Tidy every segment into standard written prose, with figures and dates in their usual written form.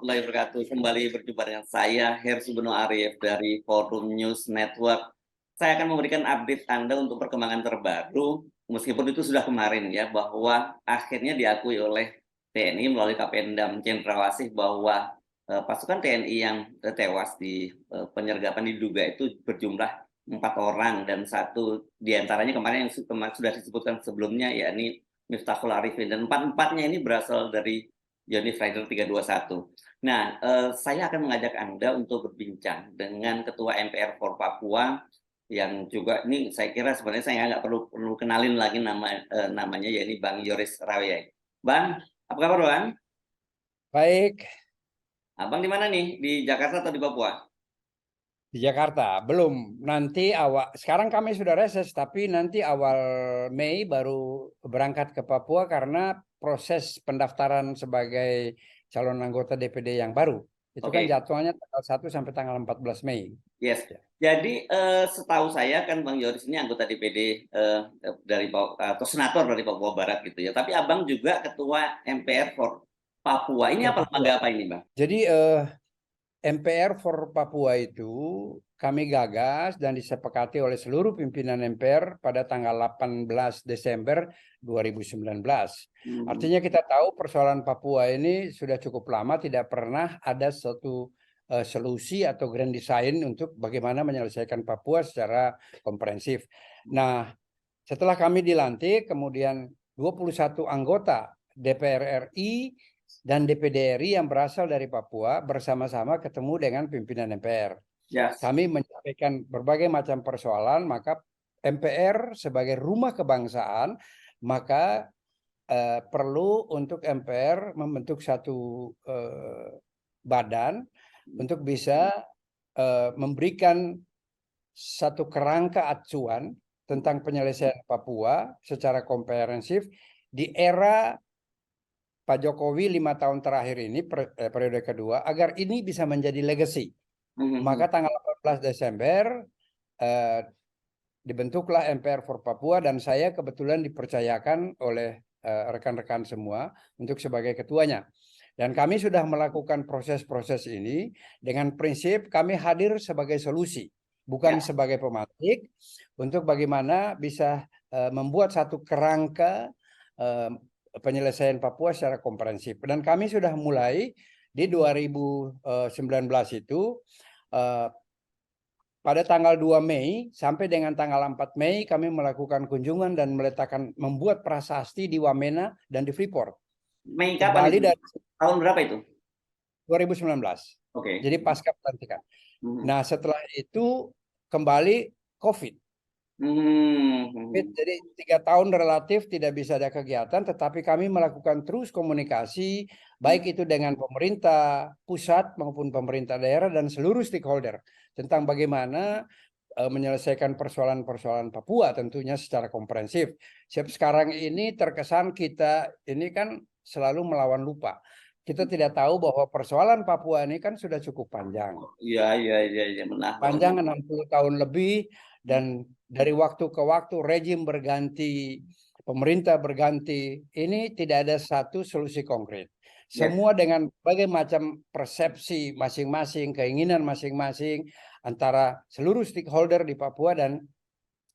warahmatullahi wabarakatuh. Kembali berjumpa dengan saya, Hersy Beno Arif dari Forum News Network. Saya akan memberikan update Anda untuk perkembangan terbaru, meskipun itu sudah kemarin ya, bahwa akhirnya diakui oleh TNI melalui Kapendam Cendrawasih bahwa pasukan TNI yang tewas di penyergapan diduga itu berjumlah 4 orang dan satu diantaranya kemarin yang sudah disebutkan sebelumnya, yakni Miftahul Arifin, dan empat-empatnya ini berasal dari Unit Rider 321. Nah, saya akan mengajak Anda untuk berbincang dengan Ketua MPR for Papua yang juga ini saya kira sebenarnya saya nggak perlu kenalin lagi namanya, yakni Bang Yoris Rawiai. Bang, apa kabar Bang? Baik, Abang di mana nih? Di Jakarta atau di Papua? di Jakarta. Belum. Nanti sekarang kami sudah reses, tapi nanti awal Mei baru berangkat ke Papua karena proses pendaftaran sebagai calon anggota DPD yang baru. Itu kan Oke. jadwalnya tanggal 1 sampai tanggal 14 Mei. Yes. Ya. Jadi setahu saya kan Bang Yoris ini anggota DPD dari atau senator dari Papua Barat gitu ya. Tapi Abang juga ketua MPR for Papua. Ini For apa Papua. lembaga apa ini, Bang? Jadi MPR for Papua itu kami gagas dan disepakati oleh seluruh pimpinan MPR pada tanggal 18 Desember 2019. Artinya kita tahu persoalan Papua ini sudah cukup lama tidak pernah ada suatu solusi atau grand design untuk bagaimana menyelesaikan Papua secara komprehensif. Nah, setelah kami dilantik, kemudian 21 anggota DPR RI dan DPD RI yang berasal dari Papua bersama-sama ketemu dengan pimpinan MPR. Yes. Kami menyampaikan berbagai macam persoalan, maka MPR sebagai rumah kebangsaan, maka perlu untuk MPR membentuk satu badan untuk bisa memberikan satu kerangka acuan tentang penyelesaian Papua secara komprehensif di era Pak Jokowi 5 tahun terakhir ini, periode kedua, agar ini bisa menjadi legacy. Maka tanggal 14 Desember dibentuklah MPR for Papua dan saya kebetulan dipercayakan oleh rekan-rekan semua untuk sebagai ketuanya. Dan kami sudah melakukan proses-proses ini dengan prinsip kami hadir sebagai solusi, bukan sebagai pemantik, untuk bagaimana bisa membuat satu kerangka penyelesaian Papua secara komprehensif. Dan kami sudah mulai di 2019 itu pada tanggal 2 Mei sampai dengan tanggal 4 Mei kami melakukan kunjungan dan membuat prasasti di Wamena dan di Freeport. Mei kapan itu? Dari tahun berapa itu? 2019. Oke. Jadi pasca pelantikan. Nah, setelah itu kembali COVID. Jadi 3 tahun relatif tidak bisa ada kegiatan, tetapi kami melakukan terus komunikasi, baik itu dengan pemerintah pusat maupun pemerintah daerah dan seluruh stakeholder tentang bagaimana menyelesaikan persoalan-persoalan Papua tentunya secara komprehensif. Sekarang ini terkesan kita ini kan selalu melawan lupa. Kita tidak tahu bahwa persoalan Papua ini kan sudah cukup panjang. Iya, benar. Panjang 60 tahun lebih, dan dari waktu ke waktu rejim berganti, pemerintah berganti, ini tidak ada satu solusi konkret. Semua dengan berbagai macam persepsi masing-masing, keinginan masing-masing antara seluruh stakeholder di Papua dan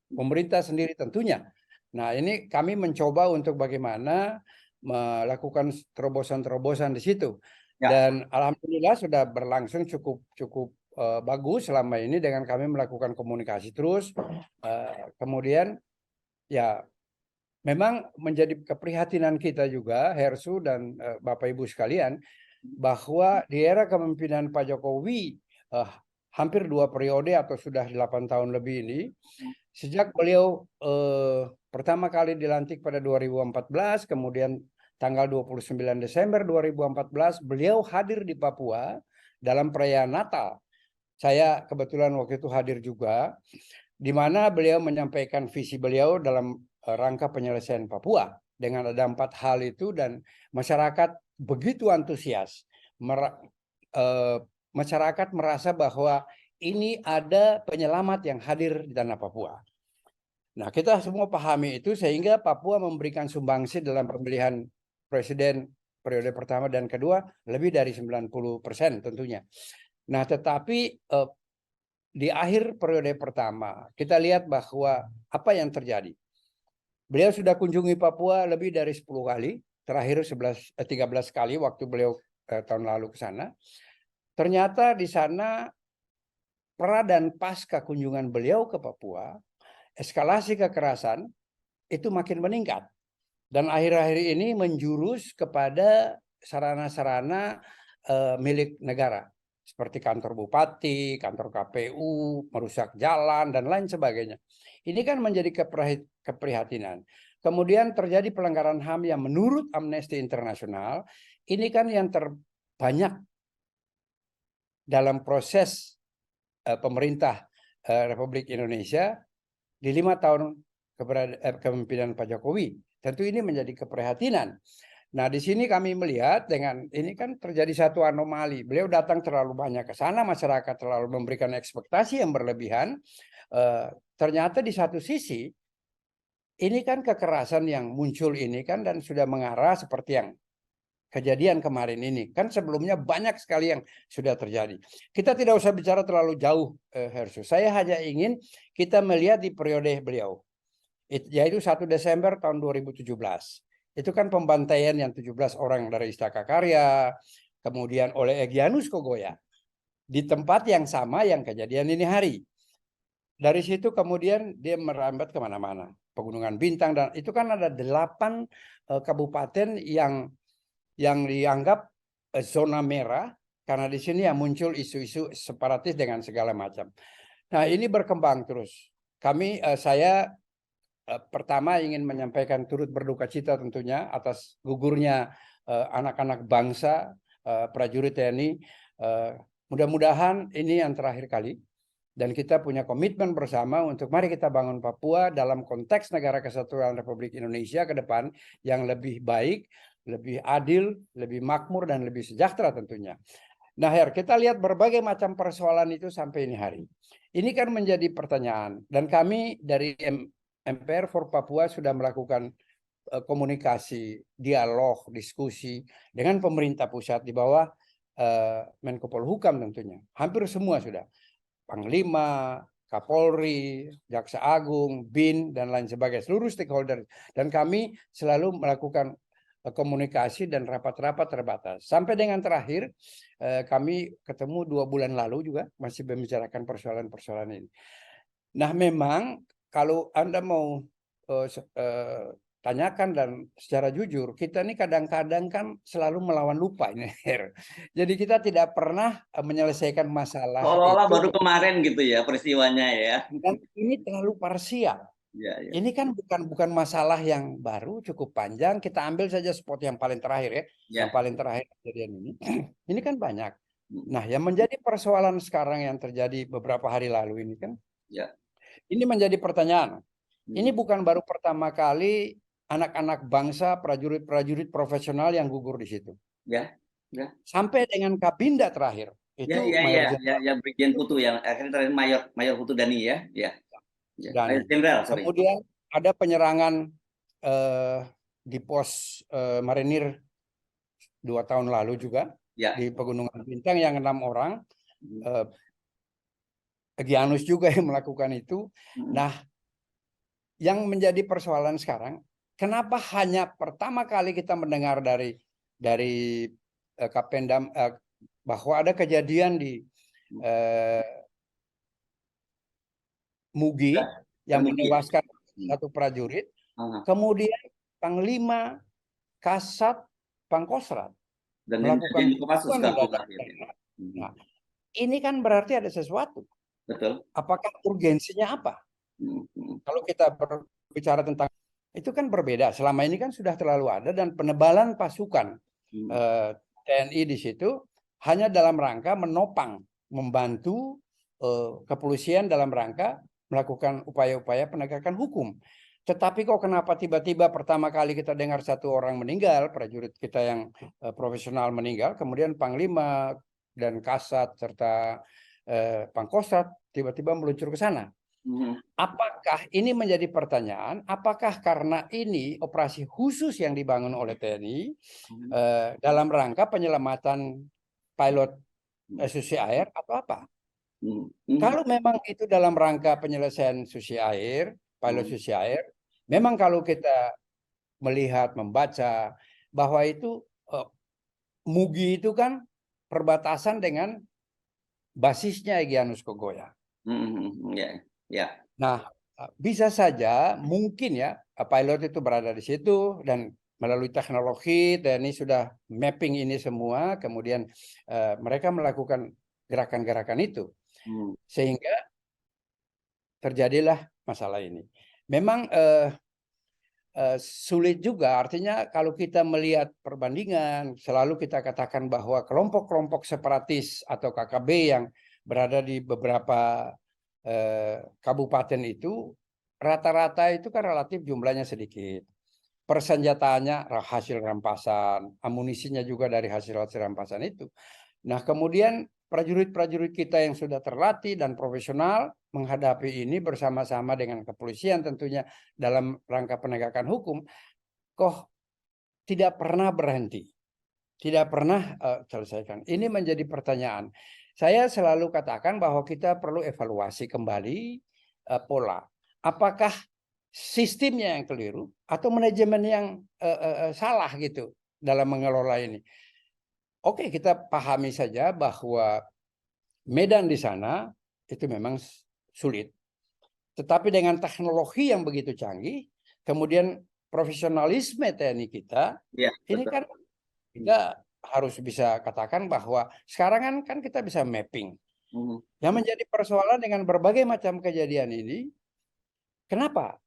pemerintah sendiri tentunya. Nah, ini kami mencoba untuk bagaimana melakukan terobosan-terobosan di situ. Dan alhamdulillah sudah berlangsung cukup bagus selama ini dengan kami melakukan komunikasi terus. Kemudian ya memang menjadi keprihatinan kita juga, Hersu dan Bapak Ibu sekalian, bahwa di era kepemimpinan Pak Jokowi hampir 2 periode atau sudah 8 tahun lebih ini, sejak beliau pertama kali dilantik pada 2014, kemudian tanggal 29 Desember 2014, beliau hadir di Papua dalam perayaan Natal. Saya kebetulan waktu itu hadir juga, di mana beliau menyampaikan visi beliau dalam rangka penyelesaian Papua. Dengan ada 4 hal itu dan masyarakat begitu antusias. Masyarakat merasa bahwa ini ada penyelamat yang hadir di tanah Papua. Nah, kita semua pahami itu sehingga Papua memberikan sumbangsi dalam pemilihan Presiden periode pertama dan kedua lebih dari 90% tentunya. Nah, tetapi di akhir periode pertama kita lihat bahwa apa yang terjadi. Beliau sudah kunjungi Papua lebih dari 10 kali, terakhir 13 kali waktu beliau tahun lalu ke sana. Ternyata di sana pra dan pasca kunjungan beliau ke Papua, eskalasi kekerasan itu makin meningkat. Dan akhir-akhir ini menjurus kepada sarana-sarana milik negara. Seperti kantor bupati, kantor KPU, merusak jalan, dan lain sebagainya. Ini kan menjadi keprihatinan. Kemudian terjadi pelanggaran HAM yang menurut Amnesty International, ini kan yang terbanyak dalam proses pemerintah Republik Indonesia di 5 tahun kepemimpinan Pak Jokowi. Tentu ini menjadi keprihatinan. Nah, di sini kami melihat dengan ini kan terjadi satu anomali. Beliau datang terlalu banyak ke sana, masyarakat terlalu memberikan ekspektasi yang berlebihan. Ternyata di satu sisi ini kan kekerasan yang muncul ini kan dan sudah mengarah seperti yang kejadian kemarin ini. Kan sebelumnya banyak sekali yang sudah terjadi. Kita tidak usah bicara terlalu jauh, Hersu. Saya hanya ingin kita melihat di periode beliau. Yaitu 1 Desember tahun 2017. Itu kan pembantaian yang 17 orang dari Istaka Karya, kemudian oleh Egyanus Kogoya. Di tempat yang sama yang kejadian ini hari. Dari situ kemudian dia merambat kemana-mana. Pegunungan Bintang, dan itu kan ada 8 kabupaten yang dianggap zona merah. Karena di sini yang muncul isu-isu separatis dengan segala macam. Nah, ini berkembang terus. Saya pertama ingin menyampaikan turut berduka cita tentunya atas gugurnya anak-anak bangsa, prajurit TNI. Mudah-mudahan ini yang terakhir kali. Dan kita punya komitmen bersama untuk mari kita bangun Papua dalam konteks Negara Kesatuan Republik Indonesia ke depan yang lebih baik, lebih adil, lebih makmur, dan lebih sejahtera tentunya. Nah, kita lihat berbagai macam persoalan itu sampai ini hari. Ini kan menjadi pertanyaan. Dan kami dari MPR for Papua sudah melakukan komunikasi, dialog, diskusi dengan pemerintah pusat di bawah Menko Polhukam tentunya. Hampir semua sudah. Panglima, Kapolri, Jaksa Agung, BIN, dan lain sebagainya, seluruh stakeholder. Dan kami selalu melakukan komunikasi dan rapat-rapat terbatas. Sampai dengan terakhir, kami ketemu 2 bulan lalu juga, masih membicarakan persoalan-persoalan ini. Nah, memang kalau Anda mau tanyakan dan secara jujur, kita ini kadang-kadang kan selalu melawan lupa ini. Jadi kita tidak pernah menyelesaikan masalah Seolah-olah itu. baru kemarin gitu ya peristiwanya ya. Dan ini terlalu parsial. Ya, ya. Ini kan bukan masalah yang baru, cukup panjang. Kita ambil saja spot yang paling terakhir ya. Yang paling terakhir kejadian ini. Ini kan banyak. Nah, yang menjadi persoalan sekarang yang terjadi beberapa hari lalu ini kan. Ya. Ini menjadi pertanyaan. Ini bukan baru pertama kali anak-anak bangsa, prajurit-prajurit profesional yang gugur di situ. Ya, ya. Sampai dengan Kabinda terakhir. Itu ya, Brigjen Putu yang akhirnya terakhir Mayor Putu Dani ya. Ya. Dan kemudian ada penyerangan di pos marinir 2 tahun lalu juga di Pegunungan Bintang yang 6 orang. Egyanus juga yang melakukan itu. Nah, yang menjadi persoalan sekarang, kenapa hanya pertama kali kita mendengar dari Kapendam bahwa ada kejadian di Mugi yang menewaskan satu prajurit, kemudian Panglima, Kasat, Pangkostrat melakukan Nah, ini kan berarti ada sesuatu. Betul. Apakah urgensinya apa? Kalau kita berbicara tentang itu kan berbeda. Selama ini kan sudah terlalu ada, dan penebalan pasukan TNI di situ hanya dalam rangka menopang, membantu kepolisian dalam rangka melakukan upaya-upaya penegakan hukum. Tetapi kok kenapa tiba-tiba pertama kali kita dengar 1 orang meninggal, prajurit kita yang profesional meninggal, kemudian Panglima dan Kasat serta Pangkostrat tiba-tiba meluncur ke sana. Apakah ini menjadi pertanyaan? Apakah karena ini operasi khusus yang dibangun oleh TNI dalam rangka penyelamatan pilot Susi Air atau apa? Kalau memang itu dalam rangka penyelesaian Susi Air, pilot Susi Air, memang kalau kita melihat, membaca bahwa itu Mugi itu kan perbatasan dengan basisnya Egyanus Kogoya. Ya. Nah, bisa saja mungkin ya pilot itu berada di situ dan melalui teknologi TNI sudah mapping ini semua, kemudian mereka melakukan gerakan-gerakan itu sehingga terjadilah masalah ini. Memang sulit juga, artinya kalau kita melihat perbandingan, selalu kita katakan bahwa kelompok-kelompok separatis atau KKB yang berada di beberapa kabupaten itu, rata-rata itu kan relatif jumlahnya sedikit. Persenjataannya hasil rampasan, amunisinya juga dari hasil-hasil rampasan itu. Nah, kemudian prajurit-prajurit kita yang sudah terlatih dan profesional menghadapi ini bersama-sama dengan kepolisian tentunya dalam rangka penegakan hukum, kok tidak pernah berhenti, tidak pernah selesaikan. Ini menjadi pertanyaan. Saya selalu katakan bahwa kita perlu evaluasi kembali pola. Apakah sistemnya yang keliru atau manajemen yang salah gitu dalam mengelola ini? Oke, kita pahami saja bahwa medan di sana itu memang sulit. Tetapi dengan teknologi yang begitu canggih, kemudian profesionalisme TNI kita, ini kan kita harus bisa katakan bahwa sekarang kan kita bisa mapping. Yang menjadi persoalan dengan berbagai macam kejadian ini, kenapa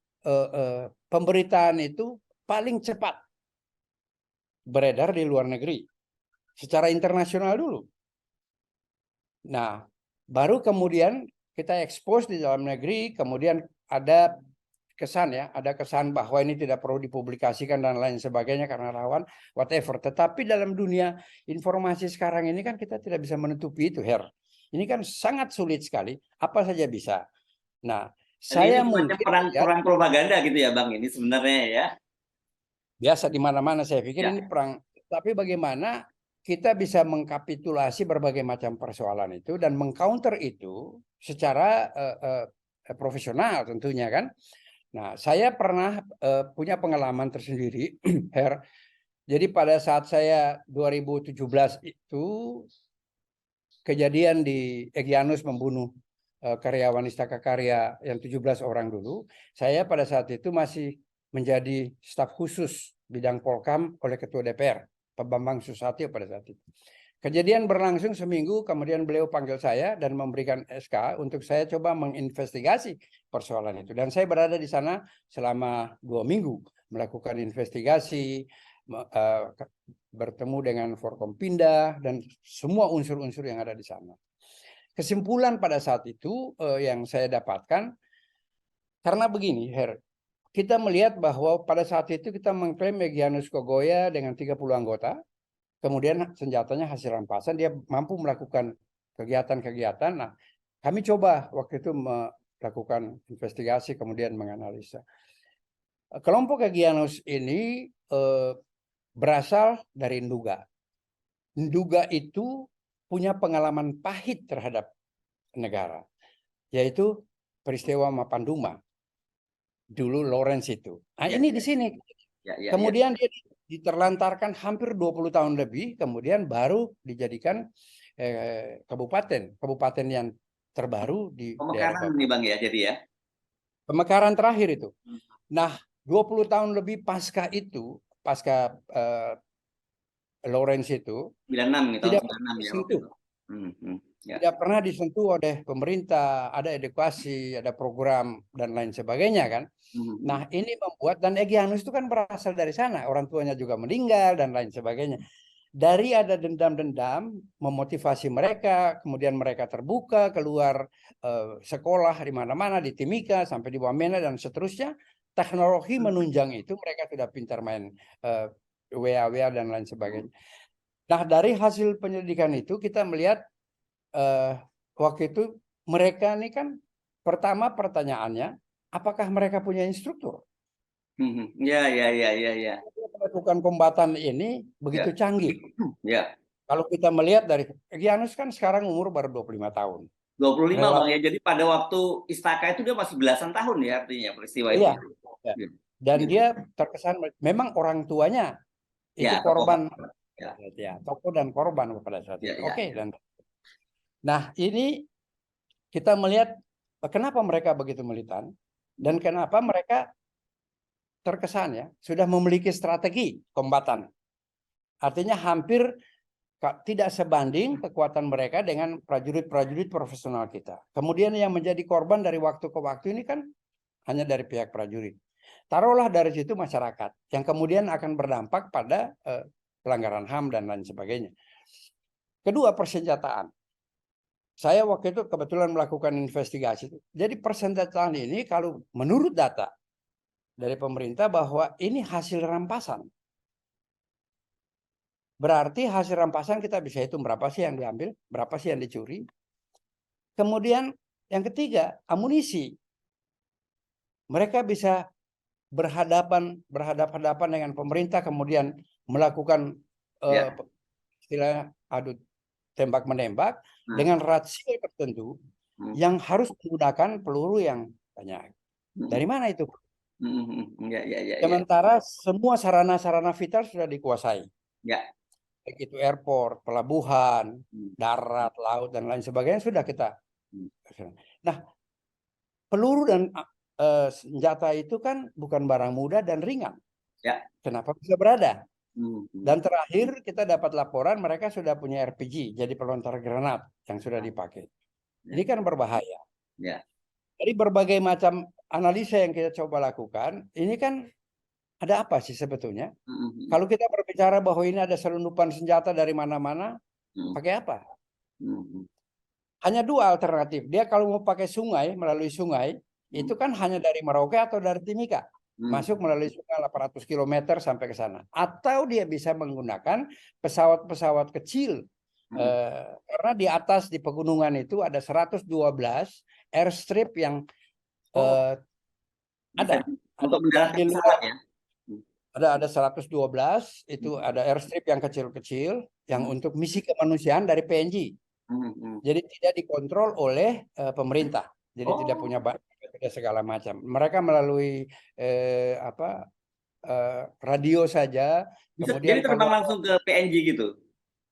pemberitaan itu paling cepat beredar di luar negeri, secara internasional dulu. Nah, baru kemudian kita expose di dalam negeri, kemudian ada kesan bahwa ini tidak perlu dipublikasikan dan lain sebagainya karena rawan, whatever. Tetapi dalam dunia informasi sekarang ini kan kita tidak bisa menutupi itu, Her. Ini kan sangat sulit sekali, apa saja bisa. Nah, saya mungkin perang propaganda gitu ya, Bang, ini sebenarnya ya. Biasa di mana-mana saya pikir ini perang. Tapi bagaimana kita bisa mengkapitulasi berbagai macam persoalan itu dan mengcounter itu secara profesional tentunya kan. Nah, saya pernah punya pengalaman tersendiri, Her. Jadi pada saat saya 2017 itu kejadian di Egyanus membunuh karyawan Istaka Karya yang 17 orang dulu, saya pada saat itu masih menjadi staf khusus bidang Polkam oleh Ketua DPR, Pak Bambang Susatyo pada saat itu. Kejadian berlangsung seminggu, kemudian beliau panggil saya dan memberikan SK untuk saya coba menginvestigasi persoalan itu. Dan saya berada di sana selama 2 minggu, melakukan investigasi, bertemu dengan Forkompinda dan semua unsur-unsur yang ada di sana. Kesimpulan pada saat itu yang saya dapatkan, karena begini, Her, kita melihat bahwa pada saat itu kita mengklaim Egyanus Kogoya dengan 30 anggota, kemudian senjatanya hasil rampasan, dia mampu melakukan kegiatan-kegiatan. Nah, kami coba waktu itu melakukan investigasi, kemudian menganalisa. Kelompok Egyanus ini berasal dari Nduga. Nduga itu punya pengalaman pahit terhadap negara, yaitu peristiwa Mapanduma. Dulu Lawrence itu. Nah, ini di sini. Kemudian dia diterlantarkan hampir 20 tahun lebih, kemudian baru dijadikan kabupaten yang terbaru di daerah Pemekaran nih, Bang, ya, jadi ya. Pemekaran terakhir itu. Nah, 20 tahun lebih pasca itu, pasca Lawrence itu 96 nih, tahun tidak 96 ya waktu itu. Tidak pernah disentuh oleh pemerintah, ada edukasi, ada program dan lain sebagainya kan. Nah, ini membuat, dan Egyanus itu kan berasal dari sana, orang tuanya juga meninggal dan lain sebagainya. Dari ada dendam-dendam memotivasi mereka, kemudian mereka terbuka keluar sekolah di mana-mana, di Timika sampai di Wamena dan seterusnya. Teknologi menunjang itu, mereka sudah pintar main WA dan lain sebagainya. Nah, dari hasil penyelidikan itu kita melihat waktu itu mereka ini kan Pertama pertanyaannya, apakah mereka punya instruktur? Ya, ya, ya, ya, ya, Melakukan kombatan ini begitu ya, canggih. ya. Kalau kita melihat dari Egyanus kan sekarang umur baru 25 tahun. 25 Bang Relatif, ya. Jadi pada waktu Istaka itu dia masih belasan tahun ya artinya peristiwa itu. iya. Ya. Ya, Dan ya, dia terkesan memang orang tuanya itu ya, tokoh. korban, Ya, ya, tokoh dan korban pada saat ya, itu. ya, Oke, ya. dan nah ini kita melihat kenapa mereka begitu militan dan kenapa mereka terkesan ya sudah memiliki strategi kombatan. Artinya hampir tidak sebanding kekuatan mereka dengan prajurit-prajurit profesional kita. Kemudian yang menjadi korban dari waktu ke waktu ini kan hanya dari pihak prajurit. Taruhlah dari situ masyarakat yang kemudian akan berdampak pada pelanggaran HAM dan lain sebagainya. Kedua, persenjataan. Saya waktu itu kebetulan melakukan investigasi. Jadi persenjataan ini kalau menurut data dari pemerintah bahwa ini hasil rampasan. Berarti hasil rampasan kita bisa hitung berapa sih yang diambil, berapa sih yang dicuri. Kemudian yang ketiga, amunisi. Mereka bisa berhadapan dengan pemerintah, kemudian melakukan Ya. istilah adu tembak menembak Nah, dengan rasio tertentu yang harus menggunakan peluru yang banyak. Dari mana itu? Ya, ya, ya, ya. Sementara semua sarana-sarana vital sudah dikuasai. Ya. Baik itu airport, pelabuhan, darat, laut, dan lain sebagainya sudah kita. Nah, peluru dan senjata itu kan bukan barang mudah dan ringan. Ya. Kenapa bisa berada? Dan terakhir kita dapat laporan mereka sudah punya RPG, jadi pelontar granat yang sudah dipakai. Ini kan berbahaya. Ya. Dari berbagai macam analisa yang kita coba lakukan, ini kan ada apa sih sebetulnya? Kalau kita berbicara bahwa ini ada selundupan senjata dari mana-mana, pakai apa? Hanya dua alternatif. Dia kalau mau pakai sungai, melalui sungai, itu kan hanya dari Merauke atau dari Timika. Masuk melalui sungai 800 km sampai ke sana. Atau dia bisa menggunakan pesawat-pesawat kecil. Karena di atas di pegunungan itu ada 112 airstrip yang ada. Untuk mendaratkan Di pesawat luar ya. ada 112 itu ada airstrip yang kecil-kecil yang untuk misi kemanusiaan dari PNG. Jadi tidak dikontrol oleh pemerintah. Jadi tidak punya segala macam. Mereka melalui radio saja. Jadi Kemudian terbang kalau langsung ke PNG gitu.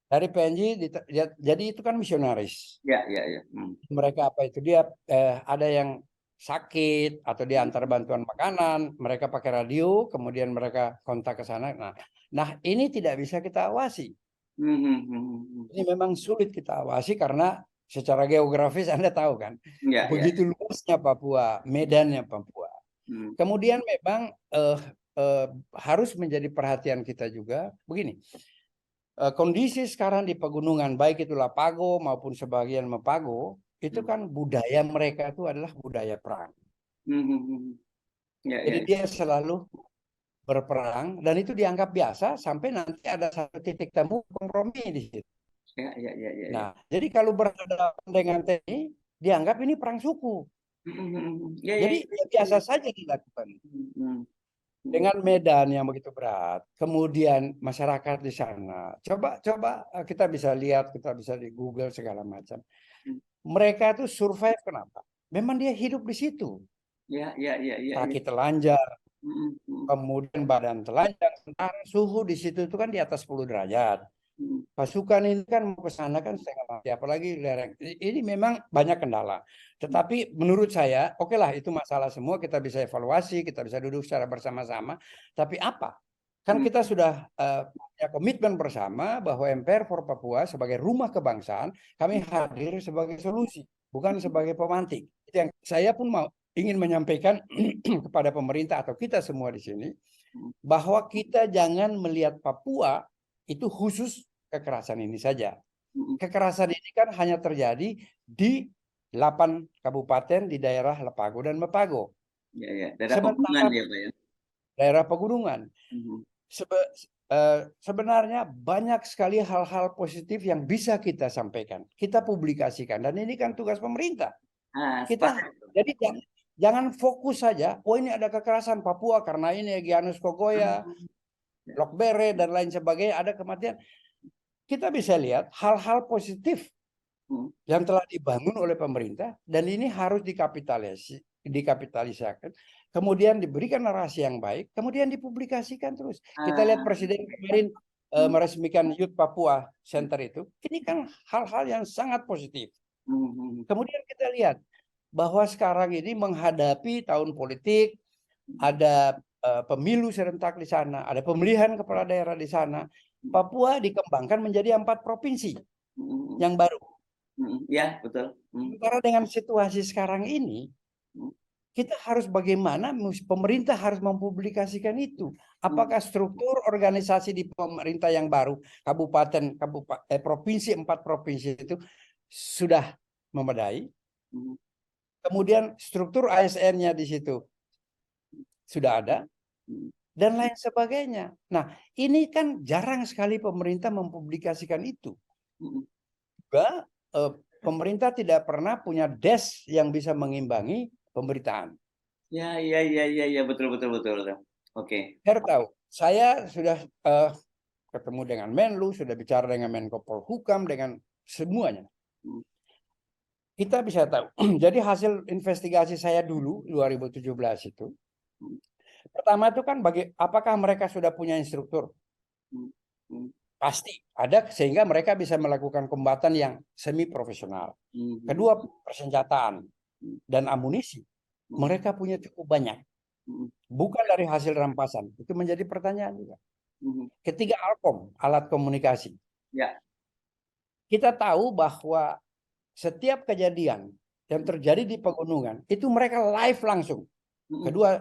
dari PNG, jadi itu kan misionaris. Ya, ya, ya. Mereka apa itu dia ada yang sakit atau diantar bantuan makanan, mereka pakai radio, kemudian mereka kontak ke sana. Nah ini tidak bisa kita awasi. Ini memang sulit kita awasi karena secara geografis Anda tahu kan, Ya, ya. begitu luasnya Papua, medannya Papua. Kemudian memang harus menjadi perhatian kita juga begini. Kondisi sekarang di pegunungan, baik itu Lapago maupun sebagian Mepago, itu kan budaya mereka itu adalah budaya perang. Ya, Jadi ya. dia selalu berperang dan itu dianggap biasa sampai nanti ada satu titik temu kompromi di situ. Ya, ya, ya, ya, ya. Nah, jadi kalau berhadapan dengan TNI, dianggap ini perang suku. Ya, ya, Jadi ya. biasa saja dilakukan. Dengan medan yang begitu berat, kemudian masyarakat di sana, coba kita bisa lihat, kita bisa di Google segala macam. Mereka itu survive kenapa? Memang dia hidup di situ. Ya, ya, ya, ya. Kaki telanjang, kemudian badan telanjang, sementara suhu di situ itu kan di atas 10 derajat. Pasukan ini kan mau ke sana kan setengah mati, apalagi lereng. Ini memang banyak kendala. Tetapi menurut saya, oke lah itu masalah semua, kita bisa evaluasi, kita bisa duduk secara bersama-sama. Tapi apa? Kan kita sudah punya komitmen bersama bahwa MPR for Papua sebagai rumah kebangsaan, kami hadir sebagai solusi, bukan sebagai pemantik. Itu yang saya pun ingin menyampaikan kepada pemerintah atau kita semua di sini, bahwa kita jangan melihat Papua itu khusus kekerasan ini saja. Kekerasan ini kan hanya terjadi di 8 kabupaten di daerah Lepago dan Mepago. Ya, ya. Daerah pegunungan ya, Pak ya. Daerah pegunungan. Sebenarnya banyak sekali hal-hal positif yang bisa kita sampaikan, kita publikasikan, dan ini kan tugas pemerintah. Kita sepakat. jadi jangan fokus saja, oh ini ada kekerasan Papua karena ini Egyanus Kogoya, Hmm, ya. Lokbere dan lain sebagainya ada kematian. Kita bisa lihat hal-hal positif Hmm, yang telah dibangun oleh pemerintah dan ini harus dikapitalisasikan, kemudian diberikan narasi yang baik, kemudian dipublikasikan terus. Kita lihat ah, Presiden kemarin hmm, meresmikan Youth Papua Center itu, ini kan hal-hal yang sangat positif. hmm, Kemudian kita lihat bahwa sekarang ini menghadapi tahun politik, ada pemilu serentak di sana, ada pemilihan kepala daerah di sana. Papua dikembangkan menjadi 4 provinsi hmm, yang baru. ya betul. Sementara dengan situasi sekarang ini, Hmm, kita harus bagaimana pemerintah harus mempublikasikan itu. hmm, Apakah struktur organisasi di pemerintah yang baru, provinsi 4 provinsi itu sudah memadai? hmm, Kemudian struktur ASN-nya di situ sudah ada hmm, dan lain sebagainya. Nah, ini kan jarang sekali pemerintah mempublikasikan itu. hmm. Juga pemerintah tidak pernah punya desk yang bisa mengimbangi pemberitaan. Ya, ya, ya, ya, ya, betul, betul, betul, betul. Oke. Saya tahu, saya sudah ketemu dengan Menlu, sudah bicara dengan Menko Polhukam, dengan semuanya. Hmm, Kita bisa tahu. Jadi hasil investigasi saya dulu 2017 itu, hmm, pertama itu kan apakah mereka sudah punya instruktur? hmm, hmm, Pasti ada sehingga mereka bisa melakukan kombatan yang semi profesional. hmm, Kedua, persenjataan hmm, dan amunisi. hmm, Mereka punya cukup banyak. hmm, Bukan dari hasil rampasan. Itu menjadi pertanyaan juga. hmm. Ketiga, Alkom, alat komunikasi. Ya. Kita tahu bahwa setiap kejadian yang terjadi di pegunungan, itu mereka live langsung. Hmm, Kedua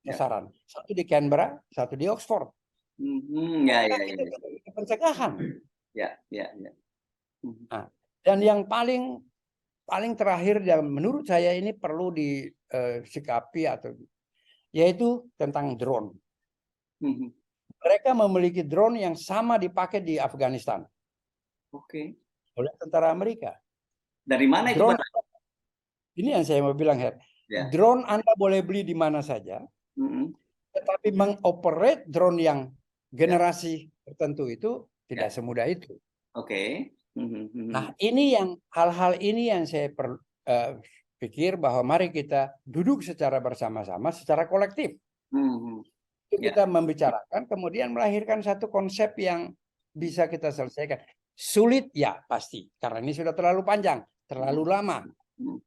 ya. sasaran. Satu di Canberra, satu di Oxford. Ya, Maka ya, kita ya, bisa pencegahan. ya, ya, ya. Hmm, Nah, dan yang paling terakhir yang menurut saya ini perlu disikapi yaitu tentang drone. hmm. Mereka memiliki drone yang sama dipakai di Afghanistan Oke. oleh tentara Amerika. Dari mana itu, Drone Pak? ini yang saya mau bilang, Her. Ya. Drone Anda boleh beli di mana saja, Hmm, tetapi mengoperate drone yang ya, generasi tertentu itu tidak ya. semudah itu. Oke. Nah, ini yang hal-hal ini yang saya pikir bahwa mari kita duduk secara bersama-sama, secara kolektif. Hmm, Itu ya. kita membicarakan, kemudian melahirkan satu konsep yang bisa kita selesaikan. Sulit ya pasti, karena ini sudah terlalu panjang, terlalu lama. Hmm,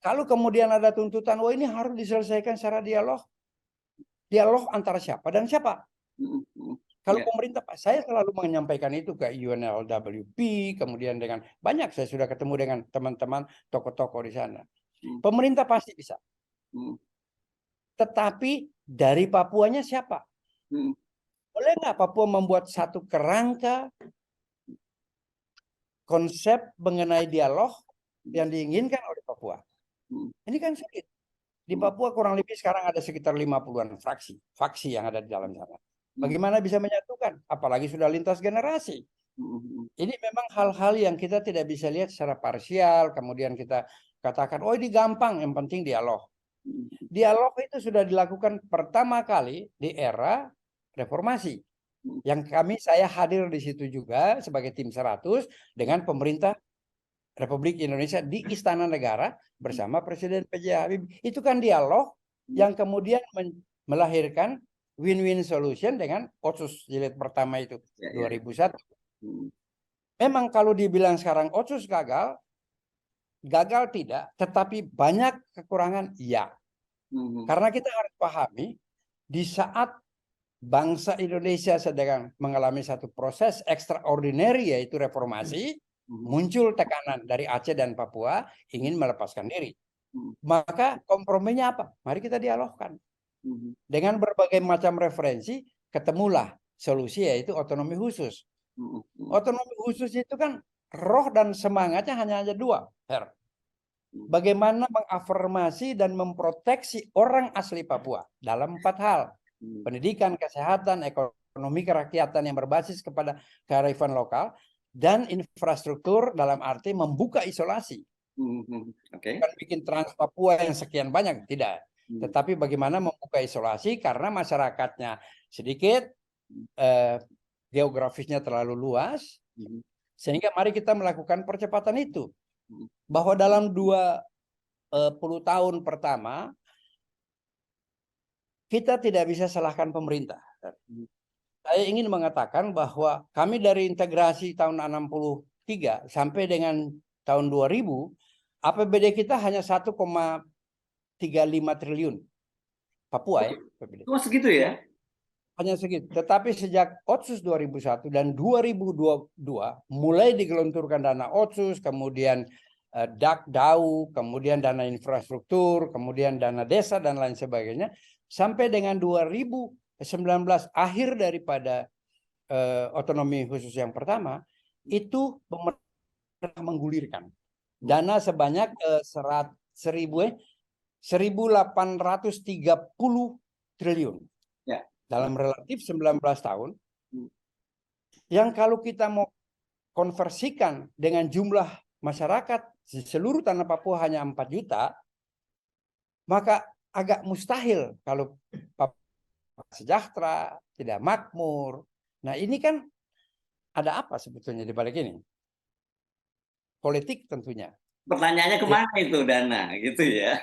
Kalau kemudian ada tuntutan, oh ini harus diselesaikan secara dialog. Dialog antara siapa dan siapa? Kalau ya. pemerintah, saya selalu menyampaikan itu ke UNLWP, kemudian dengan banyak saya sudah ketemu dengan teman-teman tokoh-tokoh di sana. Hmm, Pemerintah pasti bisa. hmm, Tetapi dari Papuanya siapa? hmm, Boleh nggak Papua membuat satu kerangka konsep mengenai dialog yang diinginkan oleh Papua? hmm, Ini kan sulit. Di hmm, Papua kurang lebih sekarang ada sekitar 50-an faksi yang ada di dalam sana. Bagaimana bisa menyatukan? Apalagi sudah lintas generasi. Ini memang hal-hal yang kita tidak bisa lihat secara parsial, kemudian kita katakan, oh ini gampang, yang penting dialog. Dialog itu sudah dilakukan pertama kali di era reformasi. Yang saya hadir di situ juga sebagai tim 100 dengan pemerintah Republik Indonesia di Istana Negara bersama Presiden PJ Habibie. Itu kan dialog yang kemudian melahirkan win-win solution dengan Otsus jilid pertama itu, 2001. Memang kalau dibilang sekarang Otsus gagal tidak, tetapi banyak kekurangan, ya. Karena kita harus pahami, di saat bangsa Indonesia sedang mengalami satu proses extraordinary, yaitu reformasi, muncul tekanan dari Aceh dan Papua ingin melepaskan diri. Maka komprominya apa? Mari kita dialogkan. Dengan berbagai macam referensi, ketemulah solusi, yaitu otonomi khusus. Otonomi khusus itu kan roh dan semangatnya hanya dua, Her. Bagaimana mengafirmasi dan memproteksi orang asli Papua dalam 4 hal. Pendidikan, kesehatan, ekonomi kerakyatan yang berbasis kepada kearifan lokal, dan infrastruktur dalam arti membuka isolasi. Oke. Bukan bikin Trans Papua yang sekian banyak, tidak. Hmm. Tetapi bagaimana membuka isolasi karena masyarakatnya sedikit, geografisnya terlalu luas, sehingga mari kita melakukan percepatan itu. Bahwa dalam 20 tahun pertama, kita tidak bisa salahkan pemerintah. Saya ingin mengatakan bahwa kami dari integrasi tahun 63 sampai dengan tahun 2000, APBD kita hanya 1,35 triliun. Papua ya. Cuma segitu ya? Hanya segitu. Tetapi sejak Otsus 2001 dan 2022 mulai digelontorkan dana Otsus, kemudian DAU, kemudian dana infrastruktur, kemudian dana desa dan lain sebagainya, sampai dengan 2019 akhir daripada otonomi khusus yang pertama, itu pemerintah menggulirkan dana sebanyak 1.830 triliun. Ya. Dalam relatif 19 tahun, yang kalau kita mau konversikan dengan jumlah masyarakat di seluruh tanah Papua hanya 4 juta, maka agak mustahil kalau Papua sejahtera, tidak makmur. Nah ini kan ada apa sebetulnya di balik ini? Politik tentunya. Pertanyaannya kemana itu dana, gitu ya?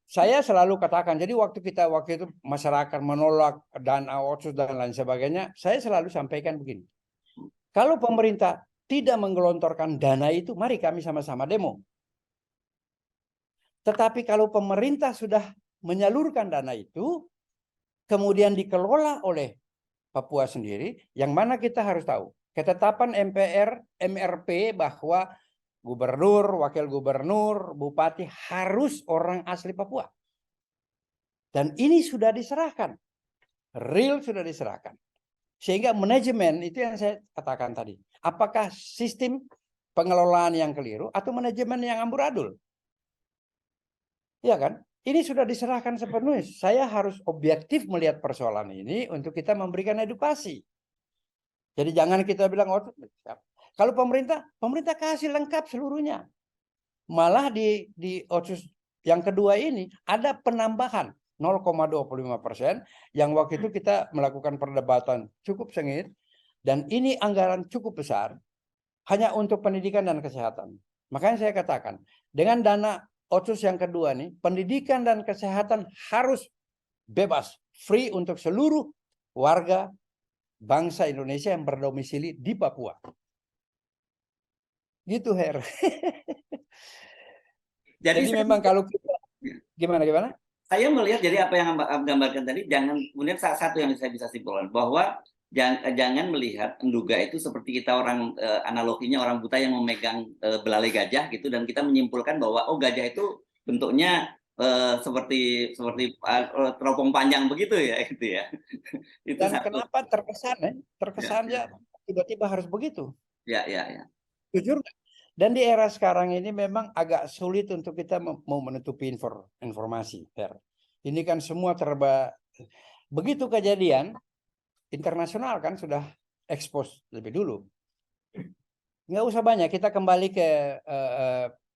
Saya selalu katakan, jadi waktu itu masyarakat menolak dana Otsus dan lain sebagainya, saya selalu sampaikan begini. Kalau pemerintah tidak menggelontorkan dana itu, mari kami sama-sama demo. Tetapi kalau pemerintah sudah menyalurkan dana itu, kemudian dikelola oleh Papua sendiri, yang mana kita harus tahu. Ketetapan MRP bahwa gubernur, wakil gubernur, bupati harus orang asli Papua. Dan ini sudah diserahkan. Real sudah diserahkan. Sehingga manajemen itu yang saya katakan tadi. Apakah sistem pengelolaan yang keliru atau manajemen yang amburadul? Ya kan? Ini sudah diserahkan sepenuhnya. Saya harus objektif melihat persoalan ini untuk kita memberikan edukasi. Jadi jangan kita bilang, oh, kalau pemerintah kasih lengkap seluruhnya. Malah di Otsus yang kedua ini ada penambahan 0,25%, yang waktu itu kita melakukan perdebatan cukup sengit, dan ini anggaran cukup besar hanya untuk pendidikan dan kesehatan. Makanya saya katakan, dengan dana Otsus yang kedua nih, pendidikan dan kesehatan harus bebas, free untuk seluruh warga bangsa Indonesia yang berdomisili di Papua. Gitu, Her. Jadi memang kalau kita, gimana? Saya melihat jadi apa yang Anda gambarkan tadi, jangan kemudian salah satu yang saya bisa simpulkan bahwa jangan melihat menduga itu seperti kita orang, analoginya orang buta yang memegang belalai gajah gitu, dan kita menyimpulkan bahwa oh gajah itu bentuknya seperti teropong panjang begitu ya, gitu ya. Itu dan satu. kenapa terkesannya tiba-tiba harus begitu? Ya. Jujur. Dan di era sekarang ini memang agak sulit untuk kita mau menutupi informasi. Ini kan semua begitu kejadian internasional kan sudah expose lebih dulu. Nggak usah banyak, kita kembali ke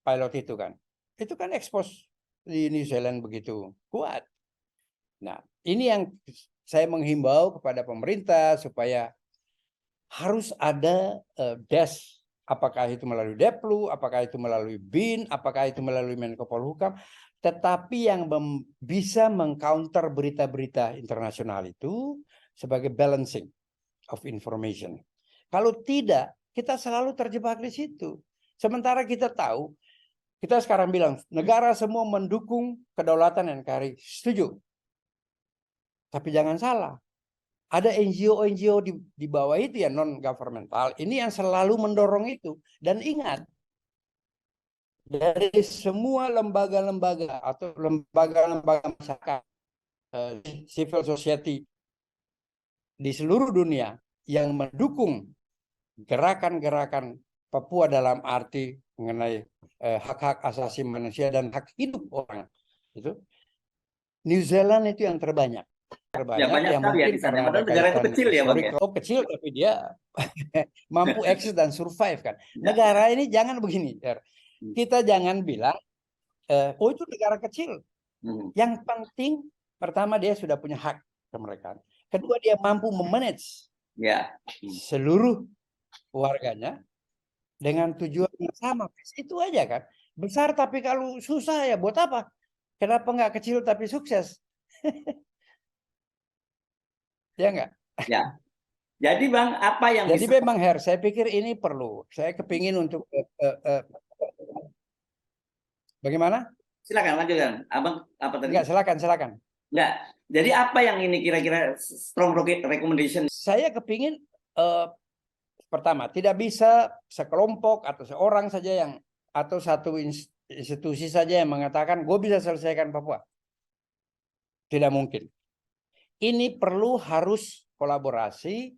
pilot itu kan. Itu kan expose di New Zealand begitu kuat. Nah, ini yang saya menghimbau kepada pemerintah supaya harus ada desk. Apakah itu melalui Deplu, apakah itu melalui BIN, apakah itu melalui Menko Polhukam, tetapi yang bisa mengcounter berita-berita internasional itu sebagai balancing of information. Kalau tidak, kita selalu terjebak di situ. Sementara kita tahu, kita sekarang bilang negara semua mendukung kedaulatan NKRI, setuju. Tapi jangan salah, ada NGO di bawah itu ya, non-governmental, ini yang selalu mendorong itu. Dan ingat, dari semua lembaga-lembaga atau lembaga-lembaga masyarakat, civil society di seluruh dunia yang mendukung gerakan-gerakan Papua dalam arti mengenai hak-hak asasi manusia dan hak hidup orang, itu New Zealand itu yang terbanyak. Ya, banyak yang sekali ya mungkin di sana. karena Padahal ada negara itu kaitan kecil ya, Bang ya. kecil, tapi dia mampu eksis dan survive kan. Negara ini jangan begini, Kita jangan bilang, oh itu negara kecil. Yang penting, pertama dia sudah punya hak kemerdekaan. Kedua dia mampu memanage seluruh warganya dengan tujuan yang sama. Itu aja kan. Besar tapi kalau susah ya buat apa? Kenapa nggak kecil tapi sukses? Ya nggak? Ya. Jadi Bang, apa yang Jadi bisa memang Her, saya pikir ini perlu. Saya kepingin untuk bagaimana? silakan lanjutkan. Abang apa tadi? Enggak, silakan. Enggak. Jadi apa yang ini kira-kira strong recommendation? Saya kepingin pertama tidak bisa sekelompok atau seorang saja yang atau satu institusi saja yang mengatakan gue bisa selesaikan Papua. Tidak mungkin. Ini perlu harus kolaborasi,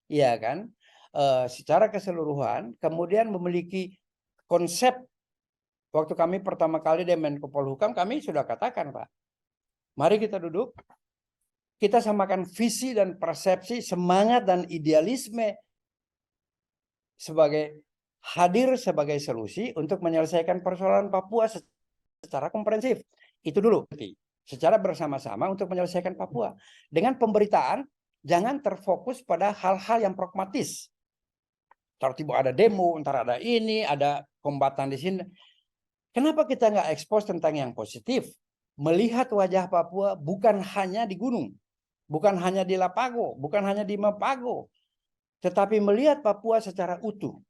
ya kan, secara keseluruhan. Kemudian memiliki konsep. Waktu kami pertama kali di Menko Polhukam, kami sudah katakan, Pak, mari kita duduk, kita samakan visi dan persepsi, semangat dan idealisme sebagai hadir sebagai solusi untuk menyelesaikan persoalan Papua secara komprehensif. Itu dulu, secara bersama-sama untuk menyelesaikan Papua. Dengan pemberitaan, jangan terfokus pada hal-hal yang pragmatis. Ntar tiba ada demo, ntar ada ini, ada kombatan di sini. Kenapa kita nggak ekspos tentang yang positif? Melihat wajah Papua bukan hanya di gunung, bukan hanya di Lapago, bukan hanya di Mapago, tetapi melihat Papua secara utuh.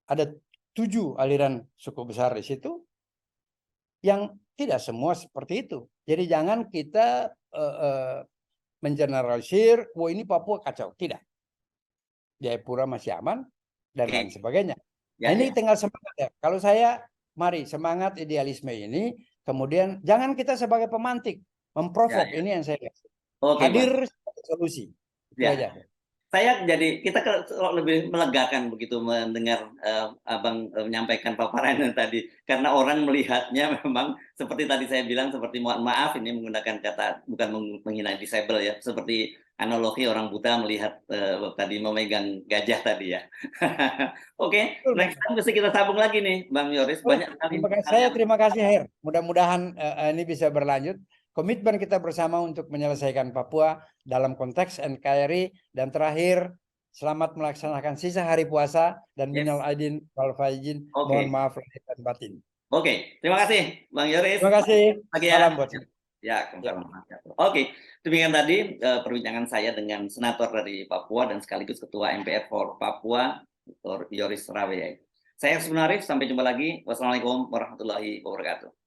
Ada 7 aliran suku besar di situ, yang tidak semua seperti itu. Jadi jangan kita mengeneralisir, wah ini Papua kacau. Tidak. Jayapura masih aman, dan lain sebagainya. Nah, ini tinggal semangat ya. Kalau saya, mari semangat idealisme ini, kemudian jangan kita sebagai pemantik, memprovok, ini yang saya lihat. Hadir sebagai solusi. Itu aja. Kita lebih melegakan begitu mendengar Abang menyampaikan paparan tadi, karena orang melihatnya memang seperti tadi saya bilang, seperti mohon maaf ini menggunakan kata bukan menghina disable ya, seperti analogi orang buta melihat tadi memegang gajah tadi ya. Oke, next time mesti kita sambung lagi nih Bang Yoris, banyak sekali. Terima kasih Her. Mudah-mudahan ini bisa berlanjut. Komitmen kita bersama untuk menyelesaikan Papua dalam konteks NKRI. Dan terakhir, selamat melaksanakan sisa hari puasa dan minal aidin wal faizin. Mohon maaf lahir dan batin. Oke, terima kasih Bang Yoris. Terima kasih. Salam buat Oke, demikian tadi perbincangan saya dengan senator dari Papua dan sekaligus Ketua MPR for Papua, Dr. Yoris Raweai. Saya Arif, sampai jumpa lagi. Wassalamualaikum warahmatullahi wabarakatuh.